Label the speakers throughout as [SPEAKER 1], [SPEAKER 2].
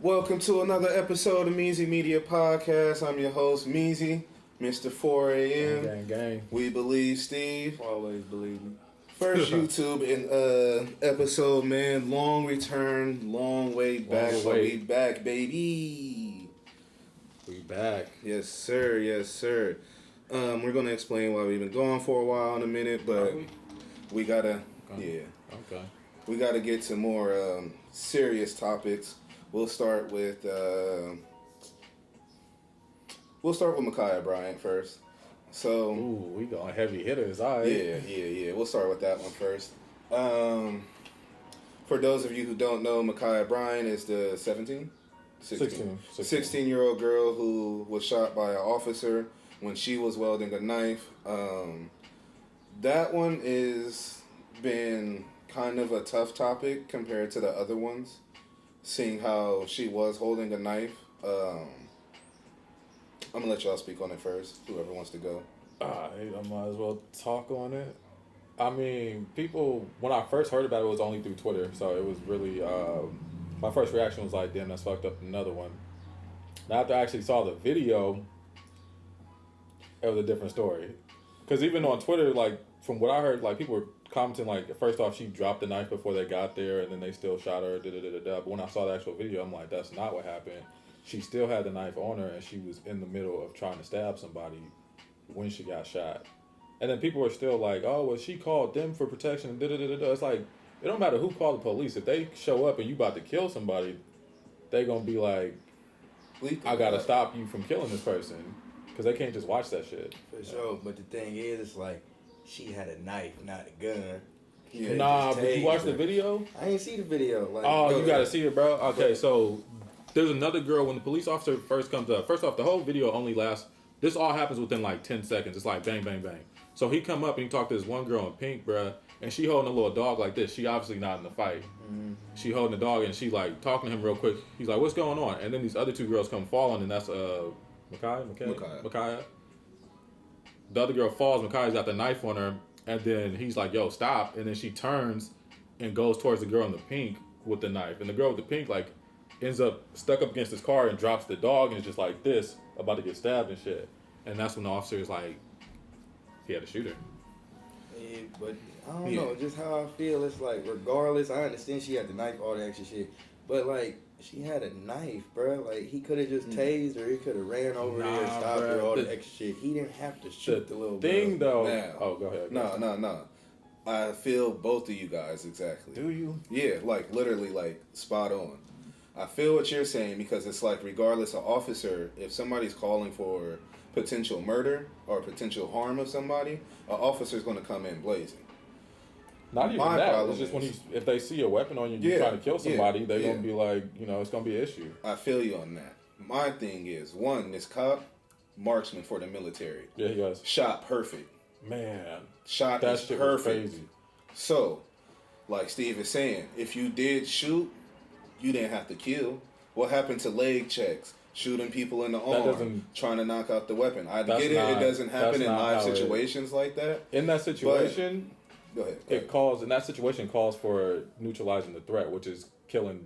[SPEAKER 1] Welcome to another episode of Mezzy Media Podcast. I'm your host, Mezzy, Mr. 4 a.m.
[SPEAKER 2] Gang.
[SPEAKER 1] We believe Steve.
[SPEAKER 2] Always believe me.
[SPEAKER 1] First YouTube in episode, man. Long return, long way back. But we back, baby.
[SPEAKER 2] We back.
[SPEAKER 1] Yes, sir. Yes, sir. We're going to explain why we've been gone for a while in a minute, but we got to,
[SPEAKER 2] Okay.
[SPEAKER 1] We got to get to more serious topics. We'll start with Ma'Khia Bryant first. So
[SPEAKER 2] we going heavy hitters, all right.
[SPEAKER 1] Yeah. We'll start with that one first. For those of you who don't know, Ma'Khia Bryant is the 16-year-old girl who was shot by an officer when she was wielding a knife. That one is been kind of a tough topic compared to the other ones. Seeing how she was holding a knife. I'm going to let y'all speak on it first, whoever wants to go.
[SPEAKER 2] I might as well talk on it. I mean, people, when I first heard about it was only through Twitter, so it was really, my first reaction was like, damn, that's fucked up, another one. Now, after I actually saw the video, it was a different story. Because even on Twitter, like, from what I heard, like, people were commenting, like, first off, she dropped the knife before they got there, and then they still shot her, But when I saw the actual video, I'm like, that's not what happened. She still had the knife on her, and she was in the middle of trying to stab somebody when she got shot. And then people were still like, oh, well, she called them for protection, and It's like, it don't matter who called the police. If they show up and you about to kill somebody, they gonna be like, I gotta stop you from killing this person. Because they can't just watch that shit.
[SPEAKER 3] For sure, but the thing is, it's like, she had a knife, not a gun.
[SPEAKER 2] Nah, but you watched the video?
[SPEAKER 3] I ain't see the video.
[SPEAKER 2] Like, you gotta see it, bro. Okay, so there's another girl when the police officer first comes up. First off, the whole video only lasts. This all happens within like 10 seconds. It's like bang, bang, bang. So he come up and he talked to this one girl in pink, bro, and she holding a little dog like this. She obviously not in the fight. Mm-hmm. She holding the dog and she like talking to him real quick. He's like, "What's going on?" And then these other two girls come falling, and that's Ma'Khia. The other girl falls. Ma'Khia's got the knife on her, and then he's like, "Yo, stop!" And then she turns and goes towards the girl in the pink with the knife, and the girl with the pink like ends up stuck up against his car and drops the dog and is just like this, about to get stabbed and shit. And that's when the officer is like, he had to shoot her.
[SPEAKER 3] Yeah, but I don't know, just how I feel. It's like, regardless, I understand she had the knife, all that extra shit, but like, she had a knife, bro. Like, he could have just tased her. He could have ran over there and stopped her, all the extra shit. He didn't have to shoot the little
[SPEAKER 2] thing,
[SPEAKER 3] girl.
[SPEAKER 2] Though. Go ahead.
[SPEAKER 1] No. I feel both of you guys exactly.
[SPEAKER 2] Do you?
[SPEAKER 1] Yeah, like, literally, like, spot on. I feel what you're saying because it's like, regardless of officer, if somebody's calling for potential murder or potential harm of somebody, an officer's going to come in blazing.
[SPEAKER 2] Not even that. It's just when if they see a weapon on you and you're trying to kill somebody, they're going to be like, it's going to be an issue.
[SPEAKER 1] I feel you on that. My thing is, one, this cop, marksman for the military.
[SPEAKER 2] Yeah, he was.
[SPEAKER 1] Shot perfect.
[SPEAKER 2] Man.
[SPEAKER 1] Shot
[SPEAKER 2] that
[SPEAKER 1] is
[SPEAKER 2] shit
[SPEAKER 1] perfect.
[SPEAKER 2] Was crazy.
[SPEAKER 1] So, like Steve is saying, if you did shoot, you didn't have to kill. What happened to leg checks? Shooting people in the arm, trying to knock out the weapon. I get it. It doesn't happen in live situations like that.
[SPEAKER 2] In that situation...
[SPEAKER 1] Go ahead.
[SPEAKER 2] In that situation calls for neutralizing the threat, which is killing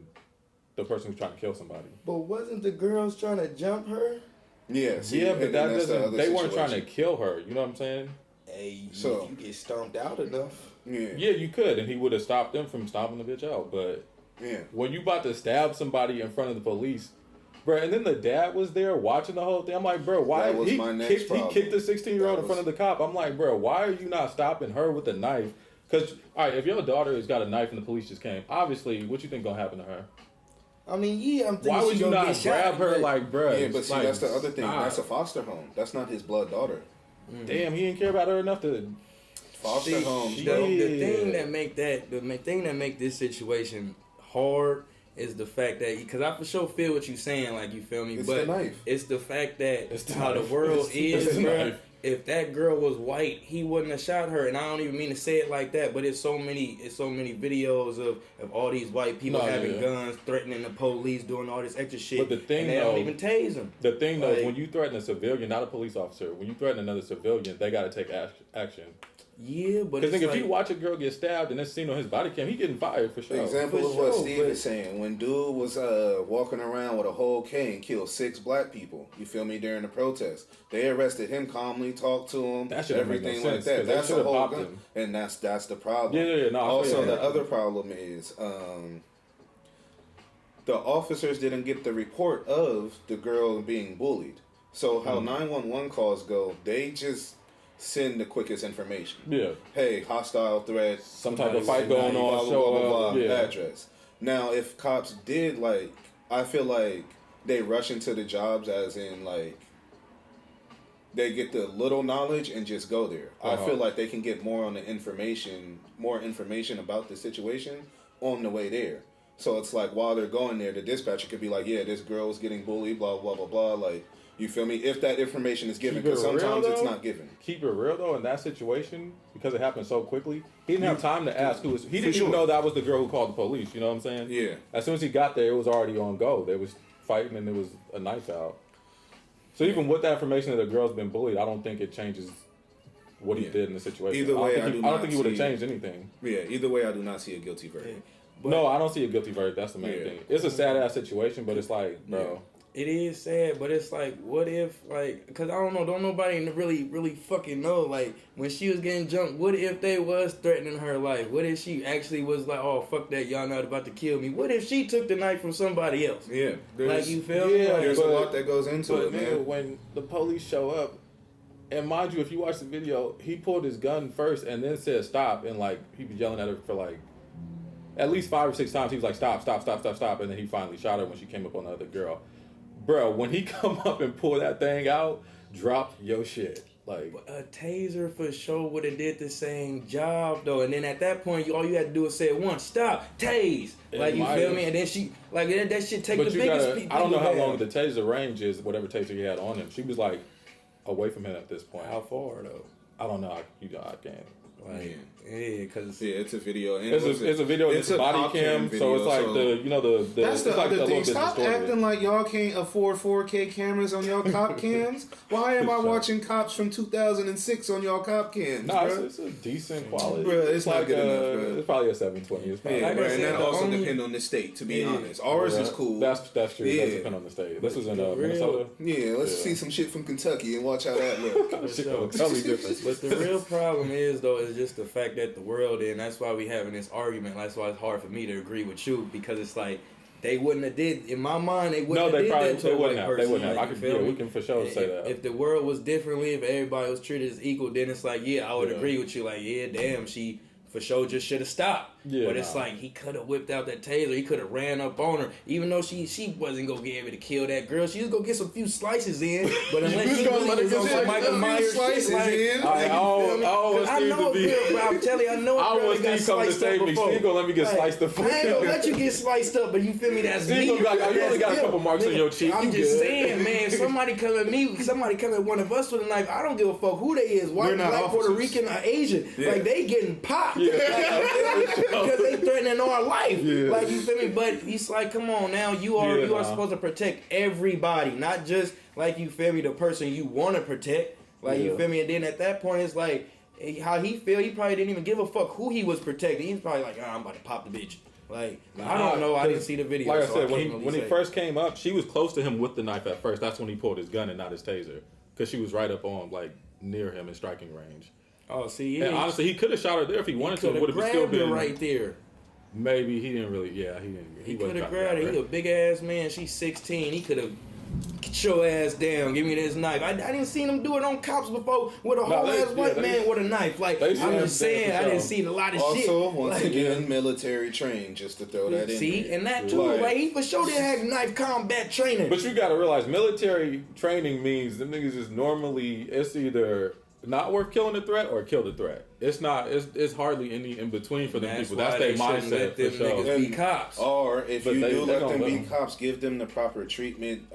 [SPEAKER 2] the person who's trying to kill somebody.
[SPEAKER 3] But wasn't the girls trying to jump her?
[SPEAKER 1] Yeah.
[SPEAKER 2] But that doesn't. They weren't trying to kill her. You know what I'm saying?
[SPEAKER 3] Hey, so if you get stomped out enough.
[SPEAKER 1] Yeah,
[SPEAKER 2] you could, and he would have stopped them from stomping the bitch out. But when you about to stab somebody in front of the police. Bro, and then the dad was there watching the whole thing. I'm like, bro, why he kicked the 16-year-old in front of the cop? I'm like, bro, why are you not stopping her with a knife? Because, all right, if your daughter has got a knife and the police just came, obviously, what you think gonna happen to her?
[SPEAKER 3] I mean, I'm thinking
[SPEAKER 2] why would you not grab her like, bro?
[SPEAKER 1] Yeah, but see, that's the other thing. That's a foster home. That's not his blood daughter.
[SPEAKER 2] Damn, he didn't care about her enough to
[SPEAKER 1] foster home.
[SPEAKER 3] The thing that make this situation hard is the fact that, because I for sure feel what you're saying, like, you feel me?
[SPEAKER 1] It's
[SPEAKER 3] but
[SPEAKER 1] the knife.
[SPEAKER 3] It's the fact that how the world is, bro. if that girl was white, he wouldn't have shot her. And I don't even mean to say it like that, but it's so many videos of all these white people having guns, threatening the police, doing all this extra shit.
[SPEAKER 2] But the thing,
[SPEAKER 3] and they don't even tase them.
[SPEAKER 2] The thing though, is when you threaten a civilian, not a police officer, when you threaten another civilian, they got to take action.
[SPEAKER 3] Yeah, but
[SPEAKER 2] because if you watch a girl get stabbed and it's seen on his body cam, he getting fired for sure.
[SPEAKER 1] Example of what Steve is saying: when dude was walking around with a whole cane, killed 6 black people. You feel me? During the protest, they arrested him calmly, talked to him, everything like that. That's a whole gun, and that's the problem.
[SPEAKER 2] Yeah. No,
[SPEAKER 1] also, the other problem is the officers didn't get the report of the girl being bullied. So how 911 calls go, they just send the quickest information.
[SPEAKER 2] Yeah.
[SPEAKER 1] Hey, hostile threat.
[SPEAKER 2] Some type of fight going on.
[SPEAKER 1] Blah, address. Now, if cops did, I feel like they rush into the jobs as in, they get the little knowledge and just go there. I feel like they can get more information about the situation on the way there. So it's like, while they're going there, the dispatcher could be like, yeah, this girl's getting bullied, blah, blah, blah, blah, you feel me? If that information is given, because sometimes it's not given.
[SPEAKER 2] Keep it real though, in that situation, because it happened so quickly, he didn't have time to ask who was. He didn't even know that was the girl who called the police. You know what I'm saying?
[SPEAKER 1] Yeah.
[SPEAKER 2] As soon as he got there, it was already on go. They was fighting and there was a knife out. So even with that information that the girl's been bullied, I don't think it changes what he did in the situation.
[SPEAKER 1] Either way, I don't
[SPEAKER 2] think he would have changed anything.
[SPEAKER 1] Yeah. Either way, I do not see a guilty verdict.
[SPEAKER 2] But, no, I don't see a guilty verdict. That's the main thing. It's a sad ass situation, but it's like, bro.
[SPEAKER 3] Yeah. It is sad, but it's like, what if, because I don't know, don't nobody really fucking know, when she was getting jumped, what if they was threatening her life? What if she actually was like, oh, fuck that, y'all not about to kill me? What if she took the knife from somebody else?
[SPEAKER 1] Yeah.
[SPEAKER 3] You feel me?
[SPEAKER 1] There's a lot that goes into it, man.
[SPEAKER 2] When the police show up, and mind you, if you watch the video, he pulled his gun first and then said stop, and, he was yelling at her for, at least 5 or 6 times. He was like, stop, stop, stop, stop, stop, and then he finally shot her when she came up on the other girl. Bro, when he come up and pull that thing out, drop your shit.
[SPEAKER 3] A taser for sure would have did the same job though, and then at that point, all you had to do was say once, stop, tase. You feel me? And then she, that shit take the biggest people.
[SPEAKER 2] I don't know how long the taser range is, whatever taser he had on him. She was away from him at this point.
[SPEAKER 3] How far though?
[SPEAKER 2] I don't know. I can't.
[SPEAKER 3] Because
[SPEAKER 1] it's a video. And
[SPEAKER 2] it's a video. It's a body cam, video, so it's the.
[SPEAKER 1] That's the other thing. Stop acting like y'all can't afford 4K cameras on y'all cop cams. Why am I watching cops from 2006 on y'all cop cams?
[SPEAKER 2] Nah, it's a decent quality.
[SPEAKER 1] Bro, it's not good enough, bro.
[SPEAKER 2] It's probably a 720. It's probably
[SPEAKER 1] and that also depends on the state. To be honest, ours is cool.
[SPEAKER 2] That's true. It does depend on the state. This is in Minnesota.
[SPEAKER 1] Yeah, let's see some shit from Kentucky and watch how that looks.
[SPEAKER 2] Totally different.
[SPEAKER 3] But the real problem is though is just the fact that the world, and that's why we having this argument. That's why it's hard for me to agree with you, because it's they wouldn't have did, in my mind, they wouldn't have did that to a white person.
[SPEAKER 2] They wouldn't have. We can for sure say that.
[SPEAKER 3] If the world was differently, if everybody was treated as equal, then it's I would agree with you. Damn, she for sure just should have stopped. Yeah, but it's he could have whipped out that taser. He could have ran up on her, even though she wasn't gonna be able to kill that girl. She was gonna get some few slices in, but unless she was on some Michael Myers slices in,
[SPEAKER 2] I know
[SPEAKER 3] a girl, bro. I'm telling you, I know a girl that got sliced up before.
[SPEAKER 2] Steve gonna let me get sliced the fuck.
[SPEAKER 3] I ain't gonna let you get sliced up, but you feel me? That's me.
[SPEAKER 2] You only got a couple marks on your cheek.
[SPEAKER 3] I'm just saying, man. Somebody come at me. Somebody come at one of us with a knife. I don't give a fuck who they is. White, black, Puerto Rican, or Asian. They getting popped. Because they threatening our life. Yeah. You feel me? But it's come on now, you are supposed to protect everybody, not just you feel me, the person you want to protect. You feel me? And then at that point it's how he feel, he probably didn't even give a fuck who he was protecting. He's probably I'm about to pop the bitch. I don't know. I didn't see the video.
[SPEAKER 2] Like I said, when he first came up, she was close to him with the knife at first. That's when he pulled his gun and not his taser, because she was right up on near him in striking range.
[SPEAKER 3] Oh, see,
[SPEAKER 2] and honestly, he could have shot her there if he wanted to. It would have still been
[SPEAKER 3] right there.
[SPEAKER 2] Maybe he didn't really. Yeah, he didn't.
[SPEAKER 3] He could have grabbed her. He a big ass man. She's 16. He could have. Get your ass down. Give me this knife. I didn't see him do it on cops before with a whole ass white man with a knife. I'm just saying, I didn't see a lot of shit.
[SPEAKER 1] Also, once again, military trained, just to throw that in.
[SPEAKER 3] See, and that too, he for sure didn't have knife combat training.
[SPEAKER 2] But you got to realize, military training means them niggas is normally, it's either not worth killing the threat or kill the threat. it's not. It's hardly any in between for them people. That's their mindset.
[SPEAKER 3] Let them niggas be cops.
[SPEAKER 1] Or if you do let them be cops, give them the proper treatment,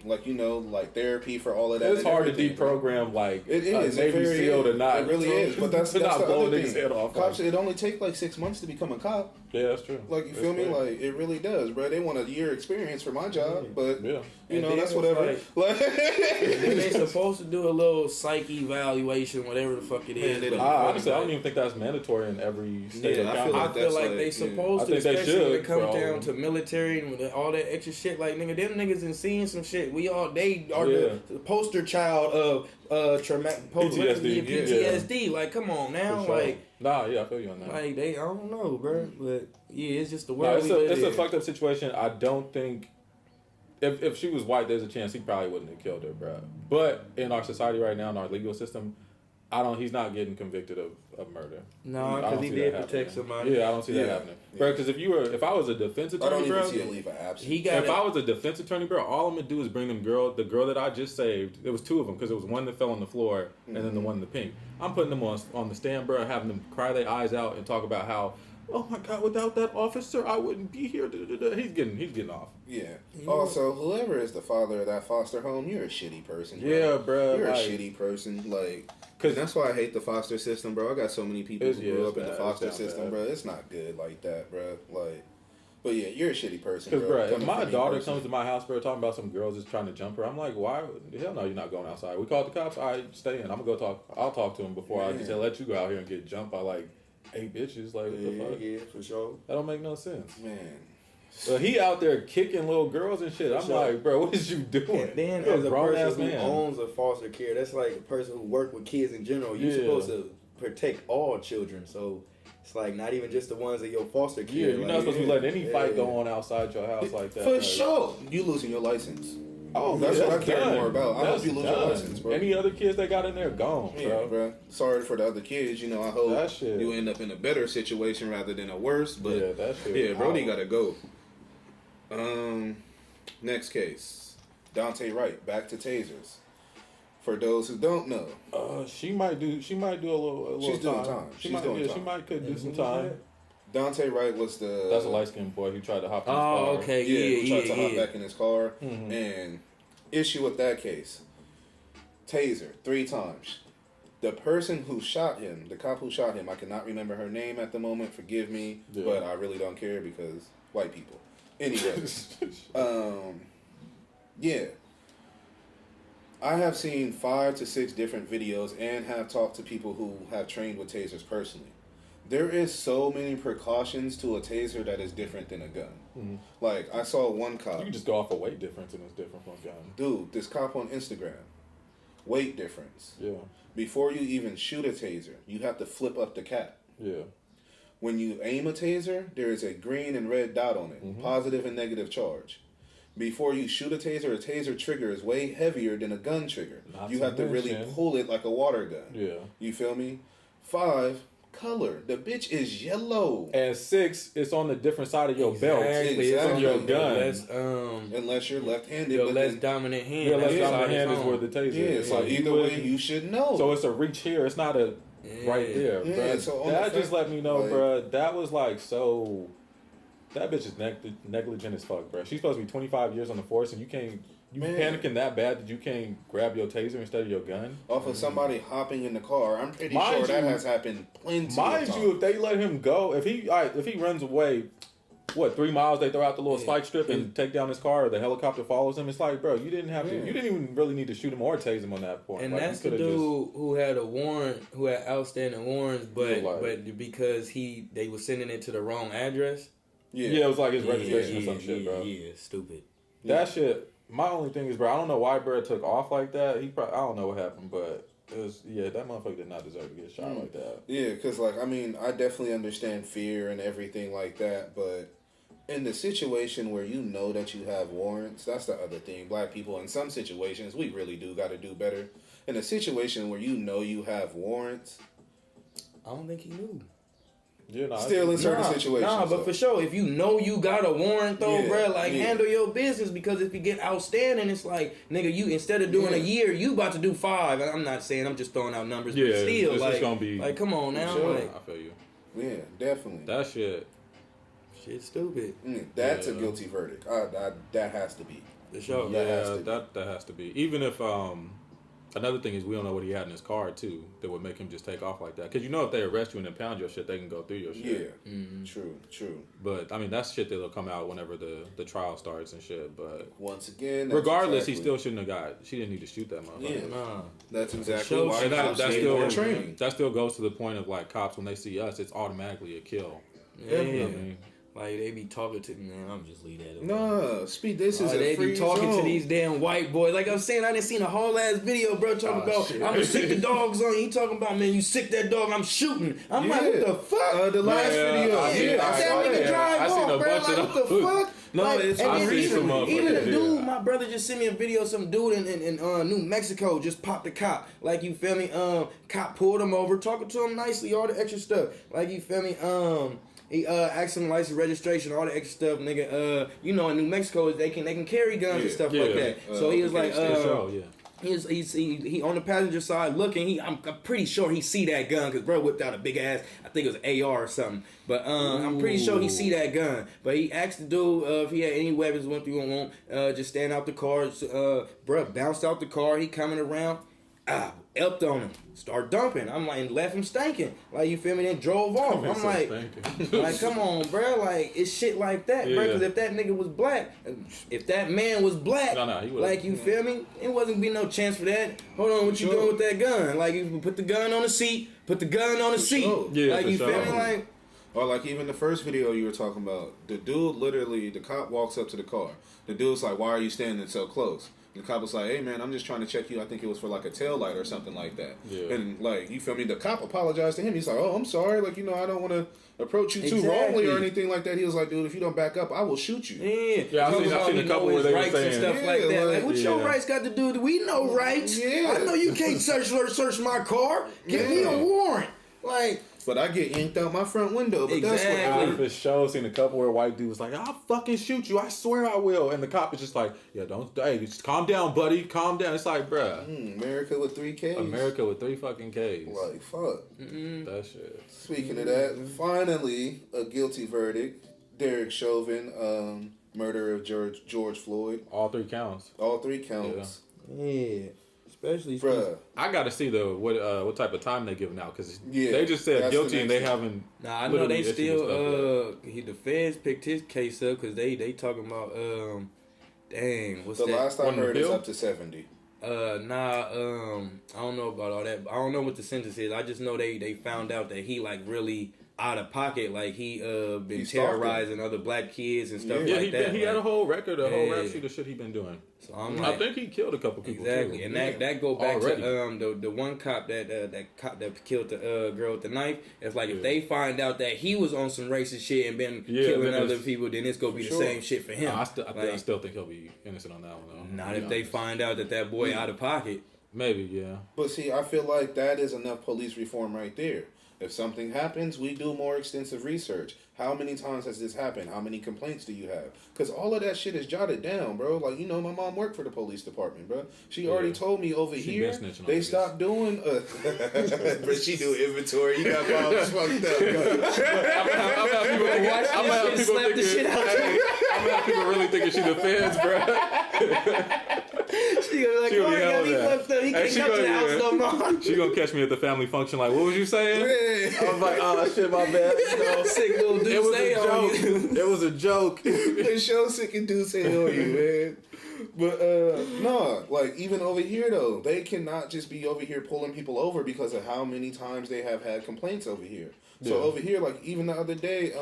[SPEAKER 1] like therapy for all of that.
[SPEAKER 2] It's hard to deprogram
[SPEAKER 1] it is.
[SPEAKER 2] Navy SEAL to not.
[SPEAKER 1] It really is. But that's the
[SPEAKER 2] blowing
[SPEAKER 1] other
[SPEAKER 2] niggas' head off.
[SPEAKER 1] Cops. It only take like 6 months to become a cop.
[SPEAKER 2] Yeah, that's true.
[SPEAKER 1] Like you feel me? Like it really does, bro. They want a year experience for my job, but that's whatever.
[SPEAKER 3] They supposed to do a little psyche evaluation, whatever the fuck it is.
[SPEAKER 2] Honestly, I don't even think that's mandatory in every state.
[SPEAKER 3] I feel like they supposed to, especially when it comes down to military and with all that extra shit. Like nigga, them niggas in seeing some shit. They are the poster child of traumatic PTSD.
[SPEAKER 2] Yeah.
[SPEAKER 3] Like, come on now,
[SPEAKER 2] sure.
[SPEAKER 3] like.
[SPEAKER 2] I feel you on that.
[SPEAKER 3] Like I don't know, bro, but it's just the world.
[SPEAKER 2] It's a fucked up situation. I don't think if she was white, there's a chance he probably wouldn't have killed her, bro. But in our society right now, in our legal system, he's not getting convicted of murder.
[SPEAKER 3] No, because he did protect somebody.
[SPEAKER 2] Yeah, I don't see that happening, bro. Because if I was a defense attorney,
[SPEAKER 1] I don't even see a leave of absence.
[SPEAKER 2] If I was a defense attorney, bro, all I'm gonna do is bring the girl that I just saved. There was two of them because it was one that fell on the floor and then the one in the pink. I'm putting them on the stand, bro, having them cry their eyes out and talk about how, oh my God, without that officer, I wouldn't be here. He's getting off.
[SPEAKER 1] Yeah. Also, whoever is the father of that foster home, you're a shitty person. Bro.
[SPEAKER 2] Yeah, bro.
[SPEAKER 1] You're a shitty person. Cause that's why I hate the foster system, bro. I got so many people who grew up in the foster system, bro. It's not good like that, bro. But yeah, you're a shitty person, bro.
[SPEAKER 2] Because, bro, if my daughter comes to my house, bro, talking about some girls just trying to jump her, I'm like, why? Hell no, you're not going outside. We called the cops. All right, stay in. I'm going to go talk. I'll talk to him before I just let you go out here and get jumped by, 8 bitches. What the fuck?
[SPEAKER 3] Yeah, for sure.
[SPEAKER 2] That don't make no sense.
[SPEAKER 1] Man.
[SPEAKER 2] So he out there kicking little girls and shit. I'm like, bro, what is you doing?
[SPEAKER 3] And then as a person who owns a foster care, that's like a person who works with kids in general. You're supposed to protect all children. So it's not even just the ones in your foster care.
[SPEAKER 2] Yeah, you're not supposed to be letting any fight go on outside your house like that.
[SPEAKER 1] For sure. You losing your license. Oh, that's what I care more about. I hope you lose your license, bro.
[SPEAKER 2] Any other kids that got in there, gone,
[SPEAKER 1] bro. Sorry for the other kids. I hope you end up in a better situation rather than a worse. But Brody gotta go. Next case, Dante Wright, back to tasers. For those who don't know,
[SPEAKER 2] she might do a little.
[SPEAKER 1] She's doing time.
[SPEAKER 2] She could do some time.
[SPEAKER 1] Dante Wright was
[SPEAKER 2] that's a light skinned boy who tried to hop in his car.
[SPEAKER 3] Oh, okay,
[SPEAKER 1] who tried to hop back in his car. Mm-hmm. And issue with that case, taser 3 times. The person who shot him, the cop who shot him, I cannot remember her name at the moment. Forgive me, but I really don't care because white people. Anyway, I have seen 5 to 6 different videos and have talked to people who have trained with tasers personally. There is so many precautions to a taser that is different than a gun. Mm-hmm. I saw one cop.
[SPEAKER 2] You can just go off a weight difference and it's different from a gun.
[SPEAKER 1] Dude, this cop on Instagram, weight difference.
[SPEAKER 2] Yeah.
[SPEAKER 1] Before you even shoot a taser, you have to flip up the cap.
[SPEAKER 2] Yeah.
[SPEAKER 1] When you aim a taser, there is a green and red dot on it, positive and negative charge. Before you shoot a taser trigger is way heavier than a gun trigger. You have to really pull it like a water gun. Yeah. You feel me? 5, color. The bitch is yellow.
[SPEAKER 2] And 6, it's on the different side of your belt.
[SPEAKER 1] Exactly.
[SPEAKER 2] It's on your gun.
[SPEAKER 1] Unless you're left-handed.
[SPEAKER 3] Your less dominant hand.
[SPEAKER 2] Your less dominant hand is where the taser is.
[SPEAKER 1] So either way, you should know.
[SPEAKER 2] So it's a reach here. It's not a right there.
[SPEAKER 1] Yeah, so
[SPEAKER 2] that just let me know, bro. That was so... That bitch is negligent as fuck, bro. She's supposed to be 25 years on the force, and you panicking that bad that you can't grab your taser instead of your gun?
[SPEAKER 1] Off of somebody hopping in the car. I'm pretty sure that has happened plenty of times.
[SPEAKER 2] Mind you, if they let him go, if he runs away, 3 miles, they throw out the little spike strip and take down his car, or the helicopter follows him. It's like, bro, you didn't even really need to shoot him or tase him on that point.
[SPEAKER 3] And that's the dude who had a warrant, who had outstanding warrants, but because they were sending it to the wrong address.
[SPEAKER 2] Yeah, it was like his registration or some shit, bro.
[SPEAKER 3] Yeah, stupid.
[SPEAKER 2] That shit. My only thing is, bro, I don't know why bro took off like that. I don't know what happened, but it was that motherfucker did not deserve to get shot like that.
[SPEAKER 1] Yeah, because I definitely understand fear and everything like that, but in the situation where you know that you have warrants, that's the other thing. Black people, in some situations, we really do got to do better. In a situation where you know you have warrants,
[SPEAKER 3] I don't think he knew.
[SPEAKER 1] Still in certain situations.
[SPEAKER 3] But for sure, if you know you got a warrant though, bro, handle your business, because if you get outstanding, it's like, nigga, you instead of doing a year, you about to do 5. I'm not saying, I'm just throwing out numbers, but still,
[SPEAKER 2] it's gonna be,
[SPEAKER 3] like, come on now.
[SPEAKER 2] Sure. Like, I feel you.
[SPEAKER 1] Yeah, definitely.
[SPEAKER 2] That shit's
[SPEAKER 3] stupid.
[SPEAKER 1] That's a guilty verdict. That has to be.
[SPEAKER 3] For sure.
[SPEAKER 2] That has to be. Even if another thing is, we don't know what he had in his car too that would make him just take off like that. Because if they arrest you and impound your shit, they can go through your shit.
[SPEAKER 1] Yeah, true.
[SPEAKER 2] But I mean, that's shit that'll come out whenever the trial starts and shit. But
[SPEAKER 1] once again,
[SPEAKER 2] regardless, he still shouldn't have got. She didn't need to shoot that motherfucker.
[SPEAKER 1] Yeah, that's exactly why.
[SPEAKER 2] That still goes to the point of like cops, when they see us, it's automatically a kill.
[SPEAKER 3] Yeah. You know what I mean? Like, they be talking to me, man. I'm just leave that
[SPEAKER 1] alone. No, this is
[SPEAKER 3] they be talking to these damn white boys. Like I'm saying, I done seen a whole ass video, bro, talking about, shit. I'm gonna sick the dogs on you. He talking about, man, you sick that dog, I'm shooting. I'm like, what the fuck?
[SPEAKER 1] The last video.
[SPEAKER 3] I seen a bunch of those. What the fuck?
[SPEAKER 2] No,
[SPEAKER 3] like,
[SPEAKER 2] it's
[SPEAKER 3] even a dude, my brother just sent me a video of some dude in New Mexico just popped a cop. Like, you feel me? Cop pulled him over, talking to him nicely, all the extra stuff. Like, you feel me? He asked him license, registration, all the extra stuff, nigga. In New Mexico they can carry guns and stuff like that. So he was like, he on the passenger side looking. I'm pretty sure he see that gun, because bro whipped out a big ass, I think it was an AR or something. But I'm pretty sure he see that gun. But he asked the dude if he had any weapons, went through and won't just stand out the car. Bro bounced out the car. He coming around. Elped on him, start dumping. I'm like, and left him stinking. Like, you feel me? Then drove off. I'm like, come on, bro. Like, it's shit like that, bro. Because if that nigga was black, if that man was black, he like, you feel me? It wasn't be no chance for that. Hold on, what you doing with that gun? Like, you put the gun on the seat. Put the gun on the seat.
[SPEAKER 2] Yeah,
[SPEAKER 3] like, you feel me? Like,
[SPEAKER 1] or like even the first video you were talking about, the dude literally, the cop walks up to the car. The dude's like, why are you standing so close? The cop was like, hey man, I'm just trying to check you. I think it was for like a tail light or something like that. Yeah. And like, you feel me? The cop apologized to him. He's like, oh, I'm sorry. Like, I don't want to approach you too wrongly or anything like that. He was like, dude, if you don't back up, I will shoot you.
[SPEAKER 2] Yeah, I've seen a couple where they were saying
[SPEAKER 3] stuff like that. Like, what your rights got to do with it? We know rights. Yeah. I know you can't search my car. Give me a warrant. Like,
[SPEAKER 1] but I get yanked out my front window. But that's what
[SPEAKER 2] I for sure seen a couple where a white dude was like, I'll fucking shoot you. I swear I will. And the cop is just like, just calm down, buddy. Calm down. It's like, bruh.
[SPEAKER 1] America with 3 Ks.
[SPEAKER 2] America with 3 fucking Ks.
[SPEAKER 1] Like, fuck.
[SPEAKER 2] That shit.
[SPEAKER 1] Speaking of that, finally, a guilty verdict. Derek Chauvin, murder of George Floyd.
[SPEAKER 2] All 3 counts.
[SPEAKER 1] All 3 counts.
[SPEAKER 3] Yeah. Especially,
[SPEAKER 1] bruh.
[SPEAKER 2] I gotta see what type of time they giving out, because they just said guilty and they haven't.
[SPEAKER 3] Nah, I know they still. The feds picked his case up because they talking about dang. What's
[SPEAKER 1] the
[SPEAKER 3] that?
[SPEAKER 1] last I heard is up to 70.
[SPEAKER 3] I don't know about all that. I don't know what the sentence is. I just know they found out that he like really out of pocket, like he been terrorizing other black kids and stuff like that.
[SPEAKER 2] He had a whole record, a whole rap sheet of shit he been doing.
[SPEAKER 3] So I'm like,
[SPEAKER 2] I think he killed a couple people.
[SPEAKER 3] Exactly,
[SPEAKER 2] too.
[SPEAKER 3] And that go back to the one cop that killed the girl with the knife. It's like if they find out that he was on some racist shit and been killing other people, then it's gonna be the same shit for him.
[SPEAKER 2] I still think he'll be innocent on that one though.
[SPEAKER 3] Not if they find out that boy out of pocket.
[SPEAKER 2] Maybe, yeah.
[SPEAKER 1] But see, I feel like that is enough police reform right there. If something happens, we do more extensive research. How many times has this happened? How many complaints do you have? Because all of that shit is jotted down, bro. Like, my mom worked for the police department, bro. She already told me over here, they stopped doing... but she do inventory. You got moms fucked up. I'm
[SPEAKER 2] gonna have people really thinking she the feds, bro.
[SPEAKER 3] She gonna be like, oh, yeah, he fucked up. He can't come to the house no more.
[SPEAKER 2] She gonna catch me at the family function like, what was you saying? I was like, oh, shit, my bad.
[SPEAKER 3] Sick little dude.
[SPEAKER 2] It was a joke. It was a joke.
[SPEAKER 1] The show sick and do say on you, man. But, no, like, even over here, though, they cannot just be over here pulling people over because of how many times they have had complaints over here. So over here, like, even the other day,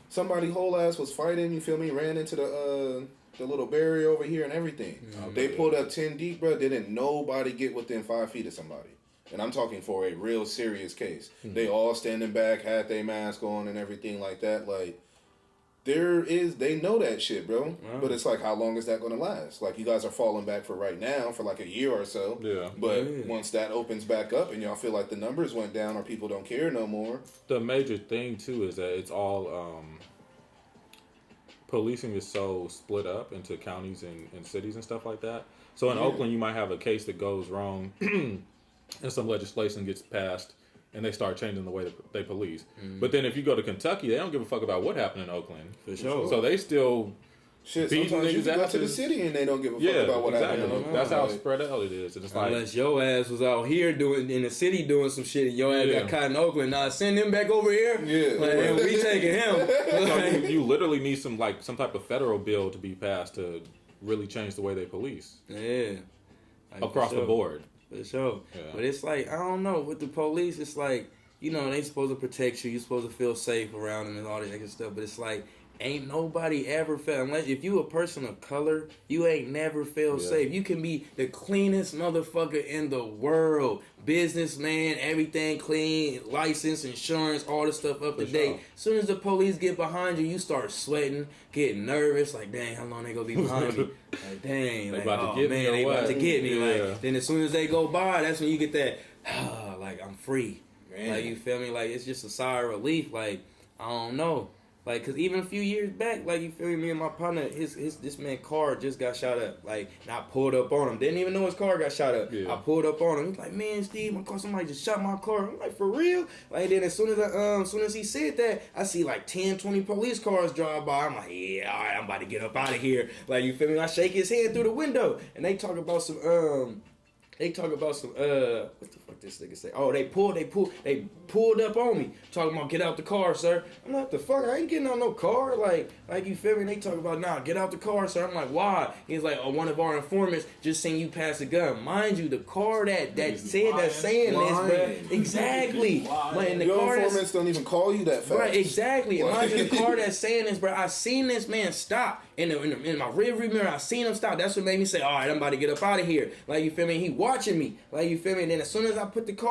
[SPEAKER 1] somebody whole ass was fighting, you feel me, ran into the little barrier over here and everything. They pulled up 10 deep, bro. Didn't nobody get within 5 feet of somebody. And I'm talking for a real serious case. They all standing back, had their mask on and everything like that. Like, they know that shit, bro. But it's like, how long is that going to last? Like, you guys are falling back for right now for like a year or so.
[SPEAKER 2] Yeah.
[SPEAKER 1] But once that opens back up and y'all feel like the numbers went down or people don't care no more.
[SPEAKER 2] The major thing, too, is that it's all, policing is so split up into counties and cities and stuff like that. So in Oakland, you might have a case that goes wrong and some legislation gets passed and they start changing the way that they police. But then if you go to Kentucky, they don't give a fuck about what happened in Oakland.
[SPEAKER 3] For sure.
[SPEAKER 2] So they still
[SPEAKER 1] sometimes you go to the city and they don't give a fuck about what happened in Oakland.
[SPEAKER 2] That's how spread out it is. And it's
[SPEAKER 3] unless your ass was out here in the city doing some shit and your ass got caught in Oakland, send him back over here. And we taking him.
[SPEAKER 2] So you literally need some type of federal bill to be passed to really change the way they police.
[SPEAKER 3] Yeah.
[SPEAKER 2] Across the board.
[SPEAKER 3] For sure. Yeah. But it's like, I don't know, with the police, it's like, they supposed to protect you. You're supposed to feel safe around them and all that extra stuff. But it's like, ain't nobody ever felt, unless if you a person of color, you ain't never felt safe. You can be the cleanest motherfucker in the world. Businessman, everything clean, license, insurance, all the stuff up to date. As soon as the police get behind you, you start sweating, getting nervous, like, dang, how long they gonna be behind me? Like, dang,
[SPEAKER 2] they
[SPEAKER 3] like,
[SPEAKER 2] about to get me.
[SPEAKER 3] They about to get me. Like, then as soon as they go by, that's when you get that, like, I'm free. Like, you feel me? Like, it's just a sigh of relief. Like, I don't know. Like, cause even a few years back, like, you feel me and my partner, this man's car just got shot up. Like, and I pulled up on him. Didn't even know his car got shot up. I pulled up on him. He's like, man, Steve, my car, somebody just shot my car. I'm like, for real? Like, then as soon as he said that, I see like 10, 20 police cars drive by. I'm like, yeah, all right, I'm about to get up out of here. Like, you feel me? I shake his hand through the window, and they talk about some what the fuck this nigga say? Oh, they pulled up on me, talking about get out the car, sir. I'm like, the fuck, I ain't getting out no car. Like you feel me? They talk about, nah, get out the car, sir. I'm like, why? He's like, one of our informants just seen you pass a gun. Mind you, the car that saying this, bro. Exactly.
[SPEAKER 1] Like, the your informants don't even call you that fast.
[SPEAKER 3] Right, exactly. Mind you, the car that's saying this, bro, I seen this man stop. In my rearview mirror, I seen him stop. That's what made me say, all right, I'm about to get up out of here. Like, you feel me? He watching me. Like, you feel me? And then as soon as I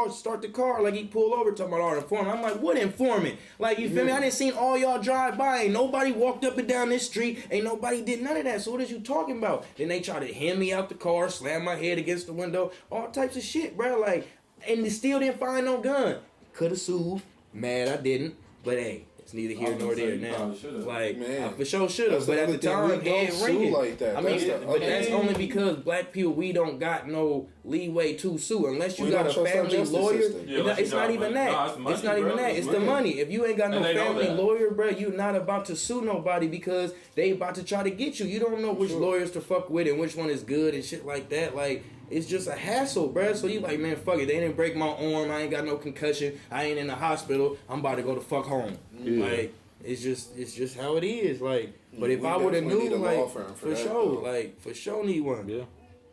[SPEAKER 3] start the car, like, he pulled over talking about our informant. I'm like, what informant? Like, you feel me? I didn't seen all y'all drive by. Ain't nobody walked up and down this street. Ain't nobody did none of that. So what is you talking about? Then they try to hand me out the car, slam my head against the window, all types of shit, bro. Like, and they still didn't find no gun. Could have sued. Mad I didn't. But hey, it's neither here nor there now. Like, I for sure should have, but at the time, head ringing.
[SPEAKER 1] Like that.
[SPEAKER 3] I mean, but that's only because black people, we don't got no leeway to sue unless you got a family lawyer. It's not even that. It's not even that. It's the money. If you ain't got no family lawyer, bro, you not about to sue nobody because they about to try to get you. You don't know which lawyers to fuck with and which one is good and shit like that. Like, it's just a hassle, bro. So you like, man, fuck it. They didn't break my arm. I ain't got no concussion. I ain't in the hospital. I'm about to go the fuck home. Like, it's just how it is. Like, but if I would have knew, like, for sure need one.
[SPEAKER 2] Yeah.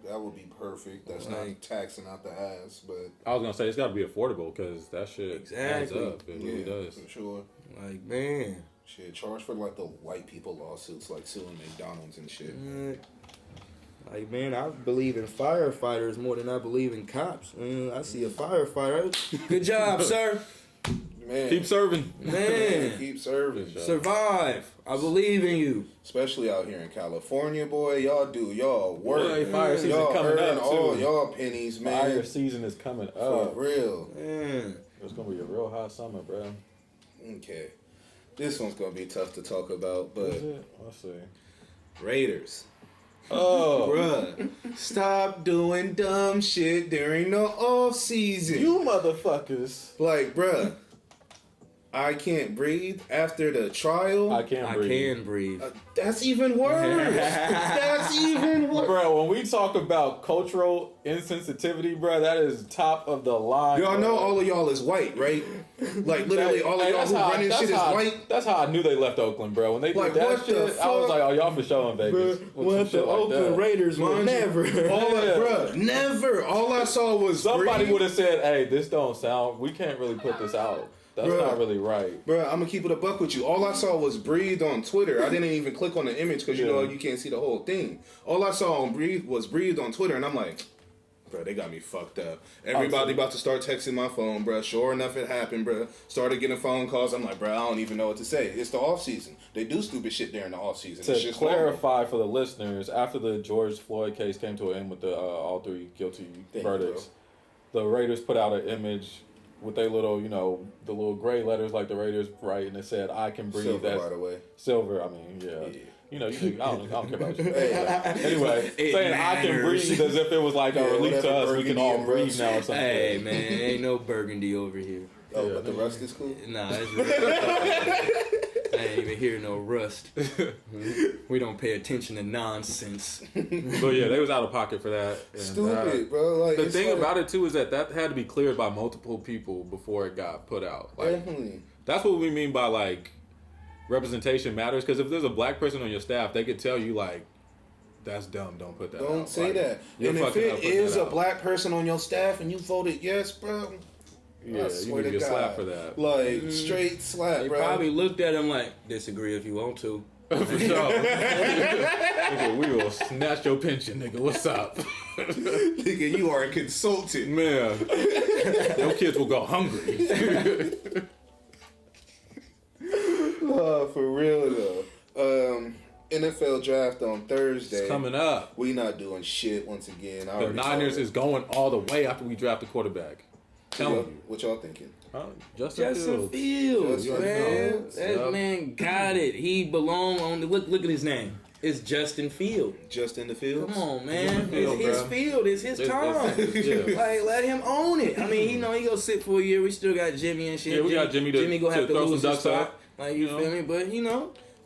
[SPEAKER 1] That would be perfect. That's not taxing out the ass, but
[SPEAKER 2] I was gonna say it's got to be affordable because that shit adds up. It really does.
[SPEAKER 1] For sure.
[SPEAKER 3] Like, man,
[SPEAKER 1] shit, charge for like the white people lawsuits, like suing McDonald's and shit.
[SPEAKER 3] Like, man, I believe in firefighters more than I believe in cops. I see a firefighter. Good job, sir.
[SPEAKER 1] Man.
[SPEAKER 2] Keep serving.
[SPEAKER 3] Man.
[SPEAKER 1] Keep serving.
[SPEAKER 3] Survive. I believe in you.
[SPEAKER 1] Especially out here in California, boy. Y'all do y'all work.
[SPEAKER 2] Boy, fire season
[SPEAKER 1] y'all
[SPEAKER 2] coming up,
[SPEAKER 1] all
[SPEAKER 2] too.
[SPEAKER 1] y'all pennies, man.
[SPEAKER 2] Fire season is coming up.
[SPEAKER 1] For real.
[SPEAKER 3] Man.
[SPEAKER 2] It's going to be a real hot summer, bro.
[SPEAKER 1] Okay. This one's going to be tough to talk about, but...
[SPEAKER 2] Let's see.
[SPEAKER 1] Raiders.
[SPEAKER 2] Oh,
[SPEAKER 1] bruh, stop doing dumb shit during the off season.
[SPEAKER 2] You motherfuckers.
[SPEAKER 1] Like, bruh, I can't breathe after the trial.
[SPEAKER 2] I can breathe.
[SPEAKER 1] That's even worse. That's even worse.
[SPEAKER 2] Bro, when we talk about cultural insensitivity, bro, that is top of the line.
[SPEAKER 1] Y'all know all of y'all is white, right? Like, literally, all of y'all who running shit is white.
[SPEAKER 2] That's how I knew they left Oakland, bro. When they did that shit, I was like, oh, y'all for sure in Vegas.
[SPEAKER 3] What the Oakland Raiders will never.
[SPEAKER 1] Never. All I saw was
[SPEAKER 2] somebody would have said, hey, this don't sound, we can't really put this out. That's not really right.
[SPEAKER 1] Bro, I'm going to keep it a buck with you. All I saw was breathe on Twitter. I didn't even click on the image because, you know, you can't see the whole thing. All I saw on breathe was breathe on Twitter, and I'm like, Bro, they got me fucked up. Everybody about to start texting my phone, bro. Sure enough, it happened, bro. Started getting phone calls. I'm like, bro, I don't even know what to say. It's the off season. They do stupid shit during the off season.
[SPEAKER 2] To clarify for the listeners, after the George Floyd case came to an end with the all 3 guilty verdicts, the Raiders put out an image with their little, the little gray letters like the Raiders write, and it said, "I can breathe."
[SPEAKER 1] Silver, by the way.
[SPEAKER 2] Silver. I mean, yeah. I don't care about you. Anyway, saying "I can breathe" as if it was like a relief to us. We can all breathe now or something.
[SPEAKER 3] Hey man, ain't no burgundy over here.
[SPEAKER 1] Oh, but the rust is cool?
[SPEAKER 3] Nah, it's rust. I ain't even hear no rust. We don't pay attention to nonsense.
[SPEAKER 2] But yeah, they was out of pocket for that. And,
[SPEAKER 1] stupid, bro. Like,
[SPEAKER 2] the thing about it too is that had to be cleared by multiple people before it got put out. Like,
[SPEAKER 1] definitely.
[SPEAKER 2] That's what we mean by like representation matters. Because if there's a black person on your staff, they could tell you like, that's dumb. Don't put that.
[SPEAKER 1] Don't say that. And if it is a black person on your staff and you voted yes, bro.
[SPEAKER 2] Yeah, you would get slapped for that.
[SPEAKER 1] Like, straight slap,
[SPEAKER 3] they
[SPEAKER 1] bro.
[SPEAKER 3] They probably looked at him like, disagree if you want to.
[SPEAKER 2] For sure. Nigga, we will snatch your pension, nigga. What's up?
[SPEAKER 1] Nigga, you are a consultant.
[SPEAKER 2] Man. Your kids will go hungry.
[SPEAKER 1] For real, though. NFL draft on Thursday.
[SPEAKER 2] It's coming up.
[SPEAKER 1] We not doing shit once again.
[SPEAKER 2] The Niners is going all the way after we draft the quarterback. Tell me.
[SPEAKER 1] What y'all thinking?
[SPEAKER 3] Justin Fields, man. That man got it. He belong on the look at his name. It's Justin Field.
[SPEAKER 1] Justin the Field.
[SPEAKER 3] Come on, man. It's his field. It's his time. Like, let him own it. I mean, he go sit for a year. We still got Jimmy and shit.
[SPEAKER 2] Yeah, we got Jimmy to
[SPEAKER 3] Jimmy gonna have to
[SPEAKER 2] throw
[SPEAKER 3] lose
[SPEAKER 2] some
[SPEAKER 3] his
[SPEAKER 2] ducks
[SPEAKER 3] spot.
[SPEAKER 2] up.
[SPEAKER 3] Like, you feel me? But,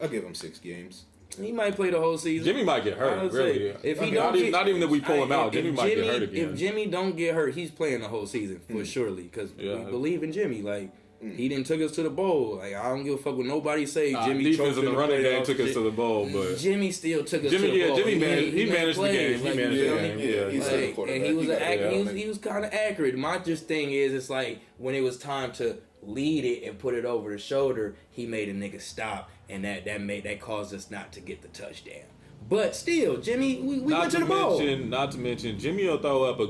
[SPEAKER 1] I'll give him 6 games.
[SPEAKER 3] He might play the whole season.
[SPEAKER 2] Jimmy might get hurt, really.
[SPEAKER 3] If he
[SPEAKER 2] not even that we pull him out. Jimmy might get hurt again.
[SPEAKER 3] If Jimmy don't get hurt, he's playing the whole season for surely. Because we believe in Jimmy. Like, he didn't took us to the bowl. Like, I don't give a fuck what nobody say. Jimmy
[SPEAKER 2] defense in the running game took us to the bowl, but
[SPEAKER 3] Jimmy still took us to the bowl.
[SPEAKER 2] Jimmy managed the game. He managed the game. Yeah,
[SPEAKER 1] he's a quarterback.
[SPEAKER 3] And he was kind of accurate. My thing is, it's like when it was time to lead it and put it over the shoulder, he made a nigga stop, and that caused us not to get the touchdown. But still, Jimmy, we went to the bowl.
[SPEAKER 2] Not to mention, Jimmy will throw up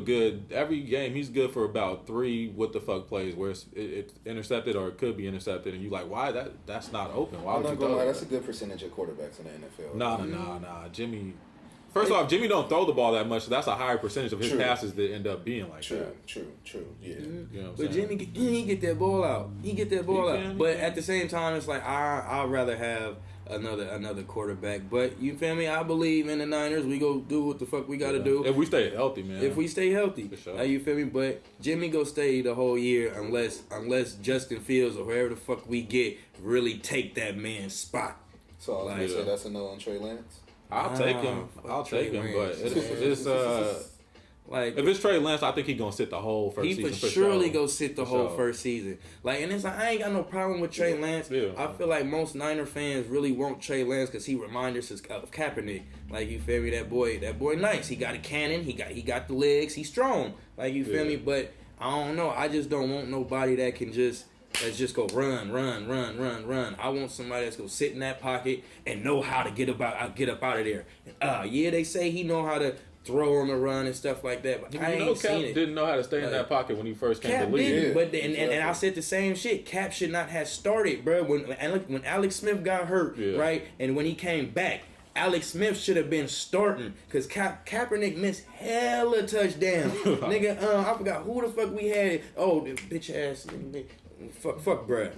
[SPEAKER 2] every game. He's good for about 3 what the fuck plays where it's intercepted or it could be intercepted, and you like, why that's not open? Why
[SPEAKER 1] I'm
[SPEAKER 2] would
[SPEAKER 1] not
[SPEAKER 2] you
[SPEAKER 1] gonna
[SPEAKER 2] throw
[SPEAKER 1] lie,
[SPEAKER 2] that?
[SPEAKER 1] that's a good percentage of quarterbacks in the NFL.
[SPEAKER 2] Nah. Jimmy. First off, Jimmy don't throw the ball that much, so that's a higher percentage of his passes that end up being like that.
[SPEAKER 1] True. Yeah.
[SPEAKER 2] You know what
[SPEAKER 3] but
[SPEAKER 2] I'm saying?
[SPEAKER 3] Jimmy, he get that ball out. But at the same time, it's like I'd rather have another quarterback. But you feel me? I believe in the Niners. We go do what the fuck we got to do.
[SPEAKER 2] If we stay healthy, man.
[SPEAKER 3] If we stay healthy.
[SPEAKER 2] For sure.
[SPEAKER 3] You feel me? But Jimmy go stay the whole year unless Justin Fields or whoever the fuck we get really take that man's spot.
[SPEAKER 1] So I was gonna say that's a no on Trey Lance.
[SPEAKER 2] I'll take him. But it's like if it's Trey Lance, I think he's gonna sit the whole first season.
[SPEAKER 3] He for surely go sit the whole first season. Like, and it's like I ain't got no problem with Trey Lance. Yeah. I feel like most Niner fans really want Trey Lance because he reminds us of Kaepernick. Like, you feel me? That boy nice. He got a cannon. He got the legs. He's strong. Like, you feel me? But I don't know. I just don't want nobody that can just. Let's just go run. I want somebody that's gonna sit in that pocket and know how to get up out of there. They say he know how to throw on the run and stuff like that, but I ain't seen it.
[SPEAKER 2] Didn't know how to stay in that pocket when he first came to the
[SPEAKER 3] league. But and I said the same shit. Cap should not have started, bro. When Alex Smith got hurt, right, and when he came back, Alex Smith should have been starting because Kaepernick missed hella touchdown. Nigga, I forgot who the fuck we had. Oh, the bitch ass. Fuck, bruh.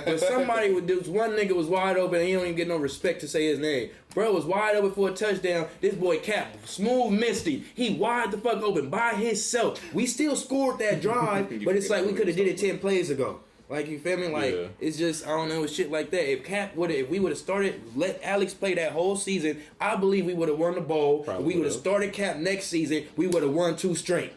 [SPEAKER 3] But somebody would do. One nigga was wide open and he don't even get no respect to say his name. Bro was wide open for a touchdown. This boy Cap, smooth misty. He wide the fuck open by himself. We still scored that drive, but it's like we could have did it 10 plays ago. Like, you feel me? Like, it's just, I don't know, it's shit like that. If we would have started, let Alex play that whole season, I believe we would have won the bowl. If we would have started Cap next season, we would have won 2 straight.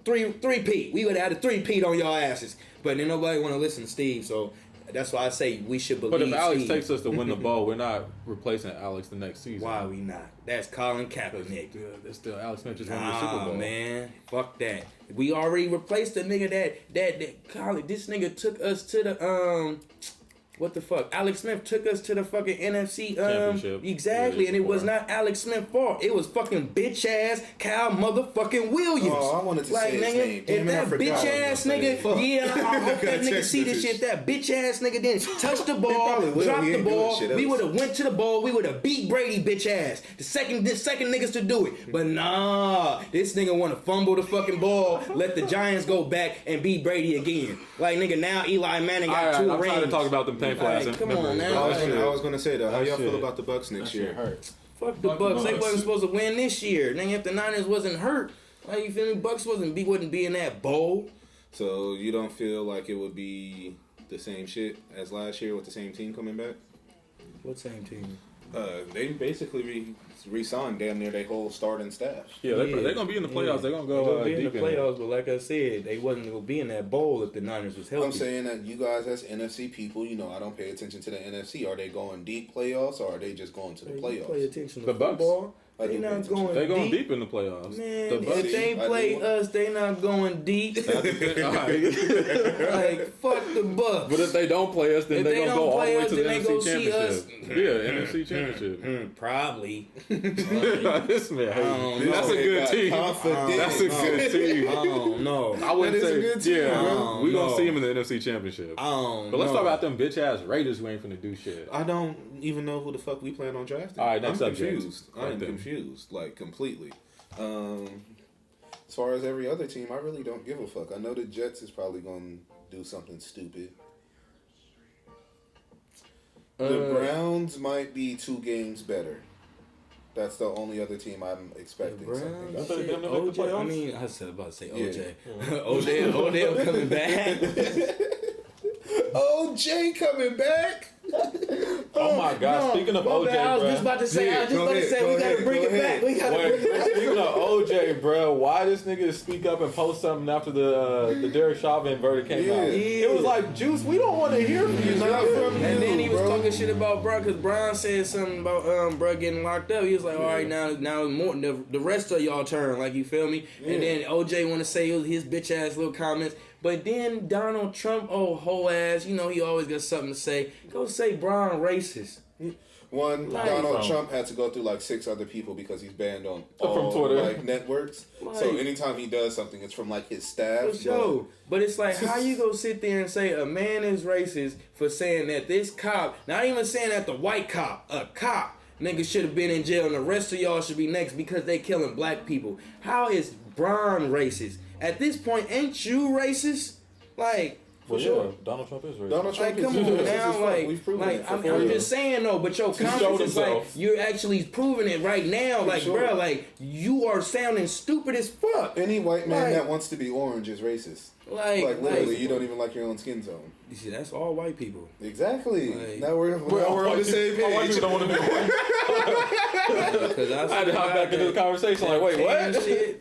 [SPEAKER 3] Three-peat. We would have had a 3-peat on y'all asses. But then nobody want to listen to Steve, so that's why I say we should believe Steve.
[SPEAKER 2] But if Alex takes us to win the ball, we're not replacing Alex the next season.
[SPEAKER 3] Why we not? That's Colin Kaepernick.
[SPEAKER 2] That's still Alex Smith just won the Super Bowl.
[SPEAKER 3] Man. Fuck that. We already replaced the nigga that Colin. This nigga took us to the what the fuck? Alex Smith took us to the fucking NFC
[SPEAKER 2] championship.
[SPEAKER 3] Exactly, and it was not Alex Smith's fault. It was fucking bitch ass Kyle motherfucking Williams.
[SPEAKER 1] Oh, I wanted to say his name.
[SPEAKER 3] If that bitch ass nigga, I hope that nigga see this shit. That bitch ass nigga didn't touch the ball, drop the ball. We would have went to the ball. We would have beat Brady bitch ass. The second niggas to do it, but nah, this nigga want to fumble the fucking ball, let the Giants go back and beat Brady again. Like nigga, now Eli Manning got 2 rings.
[SPEAKER 2] I'm trying to talk about them painful ass.
[SPEAKER 3] Come on now.
[SPEAKER 1] I was gonna say though, how y'all feel about the Bucks next year?
[SPEAKER 3] Fuck the Bucks. They wasn't supposed to win this year. Nigga, if the Niners wasn't hurt, like you feel me? Bucks wouldn't be in that bowl.
[SPEAKER 1] So you don't feel like it would be the same shit as last year with the same team coming back?
[SPEAKER 3] What same team?
[SPEAKER 1] They basically re-signed damn near their whole starting staff.
[SPEAKER 2] Yeah, they're gonna be in the playoffs. They're gonna go
[SPEAKER 3] be in
[SPEAKER 2] deep
[SPEAKER 3] the playoffs. But like I said, they wasn't gonna be in that bowl if the Niners was healthy.
[SPEAKER 1] I'm saying that you guys as NFC people, you know, I don't pay attention to the NFC. Are they going deep playoffs or are they just going to the playoffs?
[SPEAKER 3] Pay attention to
[SPEAKER 2] the Bucks.
[SPEAKER 3] Football. They not going.
[SPEAKER 2] They're going deep in the playoffs.
[SPEAKER 3] Man, if they play us, they not going deep. Like fuck the Bucks.
[SPEAKER 2] But if they don't play us, then they're gonna go all the way to the NFC Championship.
[SPEAKER 3] Yeah,
[SPEAKER 2] NFC Championship.
[SPEAKER 3] Probably.
[SPEAKER 2] This man, that's a good team. That's a good team.
[SPEAKER 3] I don't know.
[SPEAKER 2] I wouldn't say.
[SPEAKER 1] A good team,
[SPEAKER 2] yeah, we're gonna see him in the NFC Championship.
[SPEAKER 3] But
[SPEAKER 2] let's talk about them bitch ass Raiders who ain't finna do shit.
[SPEAKER 1] I don't even know who the fuck we plan on drafting.
[SPEAKER 2] All right, next
[SPEAKER 1] I'm
[SPEAKER 2] subject.
[SPEAKER 1] confused. I'm confused, like completely. As far as every other team, I really don't give a fuck. I know the Jets is probably gonna do something stupid. The Browns might be 2 games better. That's the only other team I'm expecting something.
[SPEAKER 3] I was about to say OJ. Yeah. Odell coming back.
[SPEAKER 1] OJ coming back.
[SPEAKER 2] Oh my God! Speaking of OJ,
[SPEAKER 3] I was just about to say. We gotta bring it back.
[SPEAKER 2] Speaking of OJ, bro, why this nigga speak up and post something after the Derek Chauvin verdict came out? It was like, Juice, we don't want to hear from you.
[SPEAKER 3] And then he was talking shit about Bron because Bron said something about bro getting locked up. He was like, all right, now more the rest of y'all turn, like you feel me? Yeah. And then OJ want to say his bitch ass little comments. But then Donald Trump, whole ass, you know he always got something to say. Go say Bron racist.
[SPEAKER 1] Donald Trump had to go through like 6 other people because he's banned on all
[SPEAKER 2] from Twitter
[SPEAKER 1] like networks. So anytime he does something, it's from like his staff.
[SPEAKER 3] For sure. But it's like, how you go sit there and say a man is racist for saying that this cop, not even saying that the white cop, a cop, nigga should have been in jail and the rest of y'all should be next because they killing black people. How is Bron racist? At this point, ain't you racist? Like,
[SPEAKER 2] for sure. Donald Trump is racist.
[SPEAKER 1] Donald Trump
[SPEAKER 3] come on now, I'm just saying though, but your comments is like, you're actually proving it right now. Like, bro, like, you are sounding stupid as fuck.
[SPEAKER 1] Any white man that wants to be orange is racist. Like literally, you don't even like your own skin tone.
[SPEAKER 3] You see, that's all white people.
[SPEAKER 1] Exactly. Now we're on the same page.
[SPEAKER 2] White people don't want to be white. I had to hop back into the conversation. Like, wait, what?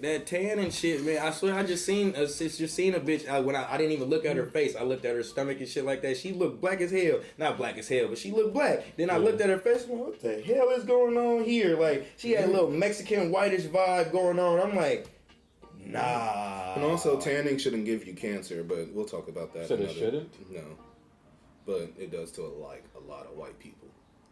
[SPEAKER 3] That tan and shit, man. I swear, I just seen a bitch. When I didn't even look at her face. I looked at her stomach and shit like that. She looked black as hell. Not black as hell, but she looked black. Then I looked at her face. What the hell is going on here? Like, she had a little Mexican whitish vibe going on. I'm like, nah.
[SPEAKER 1] And also, tanning shouldn't give you cancer, but we'll talk about that.
[SPEAKER 2] So it shouldn't?
[SPEAKER 1] No. But it does to a lot of white people.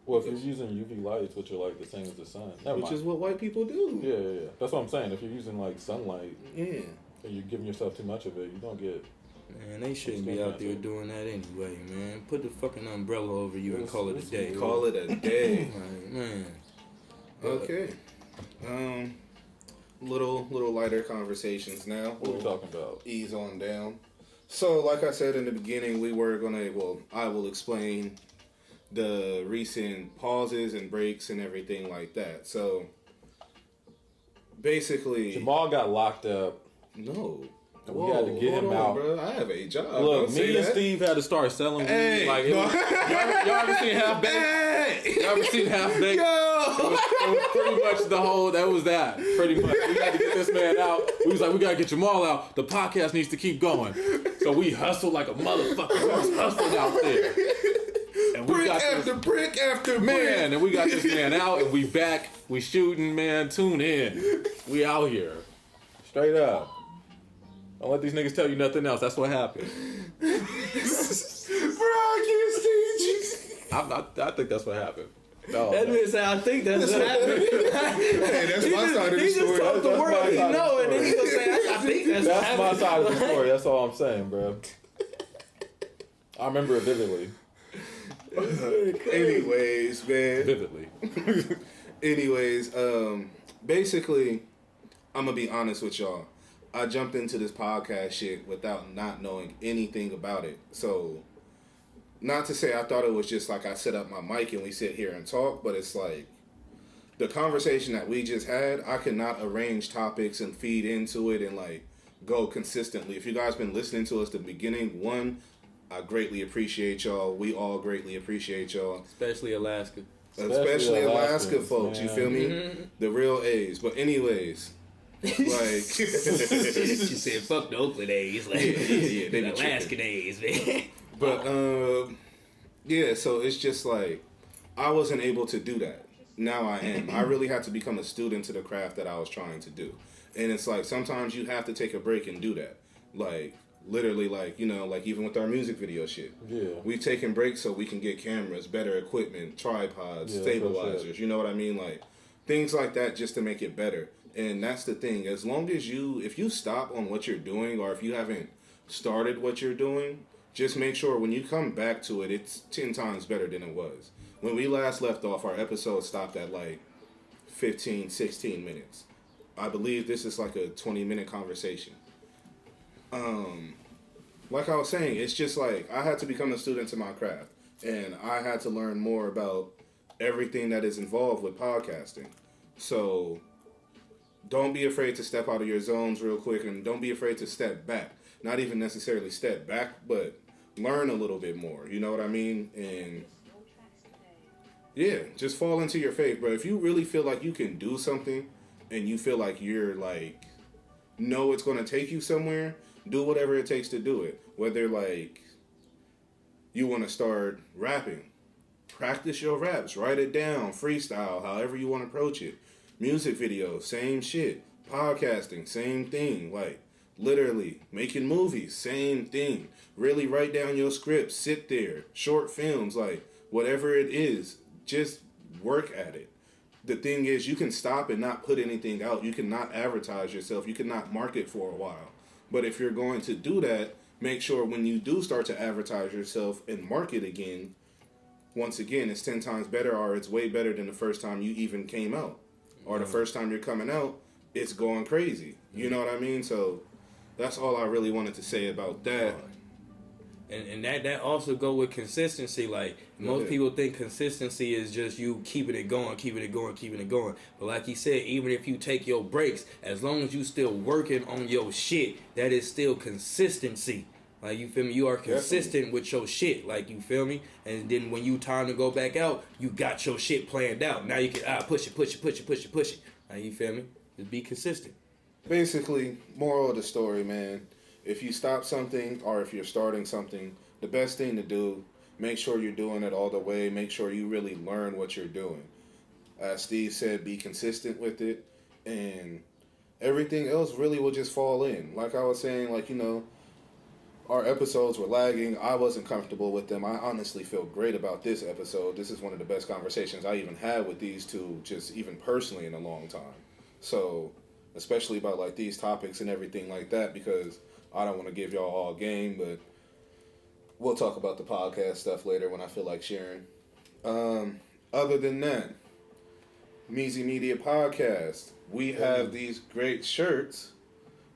[SPEAKER 2] Well, if you're using UV lights, which are like the same as the sun,
[SPEAKER 1] which is what white people do.
[SPEAKER 2] Yeah. That's what I'm saying. If you're using like sunlight,
[SPEAKER 1] and
[SPEAKER 2] you're giving yourself too much of it, you don't get.
[SPEAKER 3] Man, they shouldn't be out there doing that anyway, man. Put the fucking umbrella over you and call it a day.
[SPEAKER 1] Call it a day,
[SPEAKER 3] man.
[SPEAKER 1] Okay. Little lighter conversations now.
[SPEAKER 2] What are we talking about?
[SPEAKER 1] Ease on down. So, like I said in the beginning, I will explain the recent pauses and breaks and everything like that. So, basically...
[SPEAKER 2] Jamal got locked up.
[SPEAKER 1] No.
[SPEAKER 2] We had to get him out.
[SPEAKER 1] Bro. I have a job.
[SPEAKER 2] Look, me and Steve had to start selling weed. Like, y'all ever seen Half Baked? Y'all ever seen Half Baked? It was pretty much that was that. Pretty much. We had to get this man out. We was like, we got to get Jamal out. The podcast needs to keep going. So we hustled like a motherfucker. We was hustling out there. And we
[SPEAKER 1] brick after brick after
[SPEAKER 2] man, and we got this man out, and we back. We shooting, man. Tune in. We out here. Straight up. Don't let these niggas tell you nothing else. That's what happened.
[SPEAKER 1] Bro, I can't stand you.
[SPEAKER 2] I think that's what happened.
[SPEAKER 4] No, that man said, I think that's what happened.
[SPEAKER 1] Hey, that's my side of the story.
[SPEAKER 4] He just told the world he know, and then he gonna say, I think that's what happened.
[SPEAKER 2] That's my side of the story. That's all I'm saying, bro. I remember it vividly.
[SPEAKER 1] Anyways, man.
[SPEAKER 2] Vividly.
[SPEAKER 1] Anyways, basically, I'm gonna be honest with y'all. I jumped into this podcast shit without not knowing anything about it. So, not to say I thought it was just like I set up my mic and we sit here and talk, but it's like the conversation that we just had, I cannot arrange topics and feed into it and like go consistently. If you guys been listening to us at the beginning, one, I greatly appreciate y'all. We all greatly appreciate y'all.
[SPEAKER 4] Especially Alaska.
[SPEAKER 1] Especially Alaska folks, man. You feel me? Mm-hmm. The real A's. But anyways, like
[SPEAKER 4] she said, "Fuck the Oakland A's, like
[SPEAKER 1] yeah, they
[SPEAKER 4] the Alaskan A's, man."
[SPEAKER 1] But yeah, so it's just like I wasn't able to do that. Now I am. I really had to become a student to the craft that I was trying to do, and it's like sometimes you have to take a break and do that, like. Literally, like, you know, like even with our music video shit. Yeah. We've taken breaks so we can get cameras, better equipment, tripods, stabilizers, you know what I mean? Like, things like that just to make it better. And that's the thing. As long as if you stop on what you're doing or if you haven't started what you're doing, just make sure when you come back to it, it's 10 times better than it was. When we last left off, our episode stopped at like 15, 16 minutes. I believe this is like a 20-minute conversation. Like I was saying, it's just like I had to become a student to my craft, and I had to learn more about everything that is involved with podcasting. So don't be afraid to step out of your zones real quick, and don't be afraid to step back. Not even necessarily step back, but learn a little bit more. You know what I mean? And yeah, just fall into your faith, bro. If you really feel like you can do something, and you feel like you're like, know it's going to take you somewhere, do whatever it takes to do it. Whether, like, you want to start rapping, practice your raps, write it down, freestyle, however you want to approach it. Music videos, same shit. Podcasting, same thing. Like, literally, making movies, same thing. Really write down your script, sit there. Short films, like, whatever it is, just work at it. The thing is, you can stop and not put anything out. You cannot advertise yourself. You cannot market for a while. But if you're going to do that, make sure when you do start to advertise yourself and market again, once again, it's 10 times better, or it's way better than the first time you even came out. Or the first time you're coming out, it's going crazy. You know what I mean? So that's all I really wanted to say about that.
[SPEAKER 4] And that also go with consistency. Like, most people think consistency is just you keeping it going. But like he said, even if you take your breaks, as long as you still working on your shit, that is still consistency. Like, you feel me? You are consistent with your shit. Like, you feel me? And then when you time to go back out, you got your shit planned out. Now you can push it. Like, you feel me? Just be consistent.
[SPEAKER 1] Basically, moral of the story, man. If you stop something or if you're starting something, the best thing to do, make sure you're doing it all the way. Make sure you really learn what you're doing. As Steve said, be consistent with it, and everything else really will just fall in. Like I was saying, like, you know, our episodes were lagging. I wasn't comfortable with them. I honestly feel great about this episode. This is one of the best conversations I even had with these two, just even personally, in a long time. So, especially about like these topics and everything like that, because I don't want to give y'all all game, but we'll talk about the podcast stuff later when I feel like sharing. Other than that, Mezzy Media Podcast. We have these great shirts,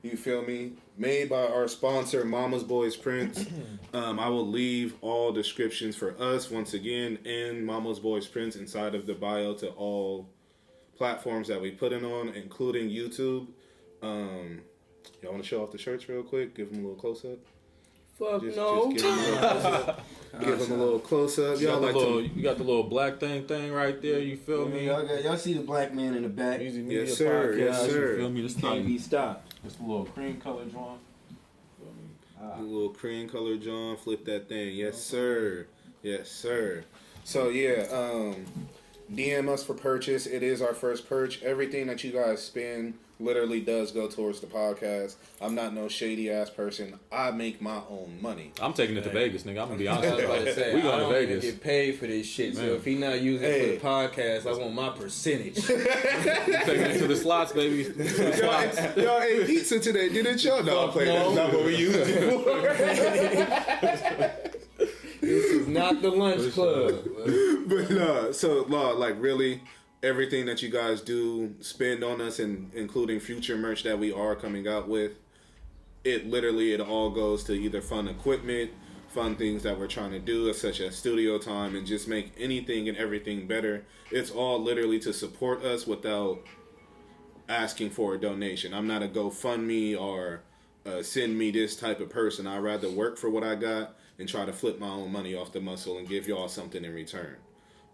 [SPEAKER 1] you feel me, made by our sponsor, Mama's Boys Prints. I will leave all descriptions for us, once again, and Mama's Boys Prints inside of the bio to all platforms that we put it on, including YouTube. Y'all want to show off the shirts real quick? Give them a little close-up?
[SPEAKER 4] Fuck no.
[SPEAKER 1] Just give them a little close-up.
[SPEAKER 2] You got the little black thing right there, you feel me?
[SPEAKER 3] Y'all see the black man in the back?
[SPEAKER 2] Mezzy Media
[SPEAKER 1] Yes, sir.
[SPEAKER 2] Podcast,
[SPEAKER 1] Yes, sir.
[SPEAKER 2] You feel me? This
[SPEAKER 3] Can't be stopped.
[SPEAKER 2] It's a little cream color drawing.
[SPEAKER 1] A little cream color John, flip that thing. Yes, sir. Yes, sir. So, yeah, DM us for purchase. It is our first purge. Everything that you guys spend literally does go towards the podcast. I'm not no shady ass person. I make my own money.
[SPEAKER 2] I'm taking it to Vegas, nigga. I'm gonna be honest with you.
[SPEAKER 3] We
[SPEAKER 2] going to Vegas.
[SPEAKER 3] Get paid for this shit. So if he not using it for the podcast, I want my percentage.
[SPEAKER 2] Taking it to the slots, baby.
[SPEAKER 1] Y'all ate pizza today, didn't y'all? No, I'm playing. That's not what we used it for.
[SPEAKER 3] This is not the lunch club.
[SPEAKER 1] But like really, everything that you guys do spend on us, and including future merch that we are coming out with, it all goes to either fun equipment, fun things that we're trying to do, such as studio time, and just make anything and everything better. It's all literally to support us without asking for a donation. I'm not a GoFundMe or send me this type of person. I'd rather work for what I got and try to flip my own money off the muscle and give y'all something in return.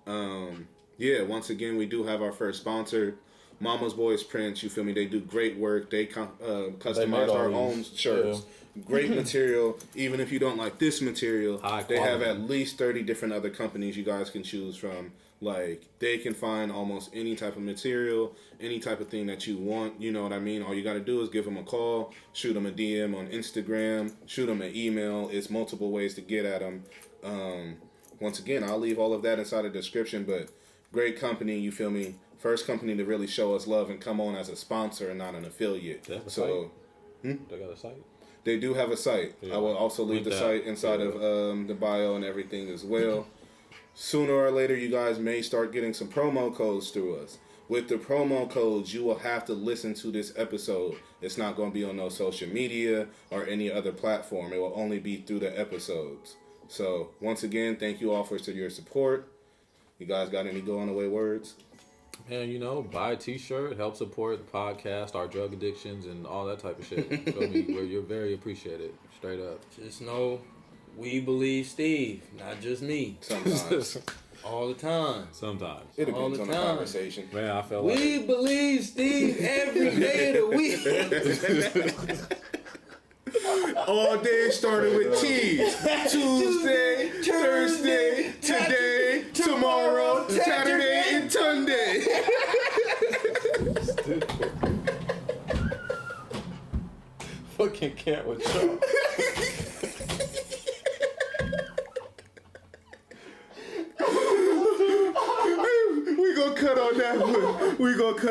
[SPEAKER 1] Once again, we do have our first sponsor, Mama's Boys Prints. You feel me? They do great work. They customize our own shirts. Yeah. Great material. Even if you don't like this material, they have at least 30 different other companies you guys can choose from. Like, they can find almost any type of material, any type of thing that you want. You know what I mean? All you got to do is give them a call, shoot them a DM on Instagram, shoot them an email. It's multiple ways to get at them. Once again, I'll leave all of that inside the description, but great company, you feel me? First company to really show us love and come on as a sponsor and not an affiliate.
[SPEAKER 2] They have a site? They got a site?
[SPEAKER 1] They do have a site. Yeah. I will also leave the site inside of the bio and everything as well. Sooner or later, you guys may start getting some promo codes through us. With the promo codes, you will have to listen to this episode. It's not going to be on no social media or any other platform. It will only be through the episodes. So, once again, thank you all for your support. You guys got any going away words?
[SPEAKER 2] Man, buy a t-shirt, help support the podcast, our drug addictions, and all that type of shit. Feel me? You're very appreciated. Straight up.
[SPEAKER 4] Just know we believe Steve, not just me.
[SPEAKER 1] Sometimes.
[SPEAKER 4] All the time.
[SPEAKER 2] Sometimes.
[SPEAKER 1] It depends on the conversation.
[SPEAKER 2] Man, I feel
[SPEAKER 3] we believe Steve every day of the week.
[SPEAKER 1] All day started with T's. Tuesday, Thursday, today, tomorrow, Saturday, and Sunday.
[SPEAKER 2] Stupid. Fucking can't with y'all.
[SPEAKER 1] We gonna cut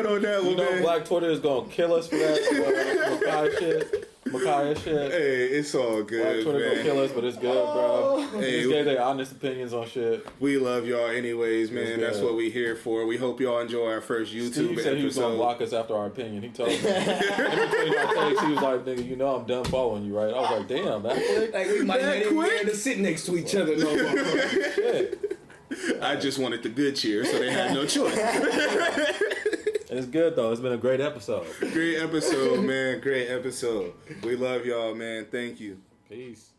[SPEAKER 1] on that one.
[SPEAKER 2] You know, man. Black Twitter is gonna kill us for that Micaiah shit.
[SPEAKER 1] Hey, it's all good.
[SPEAKER 2] Black Twitter gonna kill us, but it's good, bro. Hey, just gave their honest opinions on shit.
[SPEAKER 1] We love y'all anyways, man. That's what we here for. We hope y'all enjoy our first YouTube
[SPEAKER 2] Steve
[SPEAKER 1] episode.
[SPEAKER 2] Said he was gonna block us after our opinion. He told me. In between our takes, he was like, "Nigga, I'm done following you, right?" I was like, "Damn, that quick."
[SPEAKER 3] Like we might not even be able to sit next to each other no more.
[SPEAKER 2] Shit.
[SPEAKER 1] I just wanted the good cheer, so they had no choice.
[SPEAKER 2] It's good, though. It's been a great episode.
[SPEAKER 1] Great episode, man. Great episode. We love y'all, man. Thank you.
[SPEAKER 2] Peace.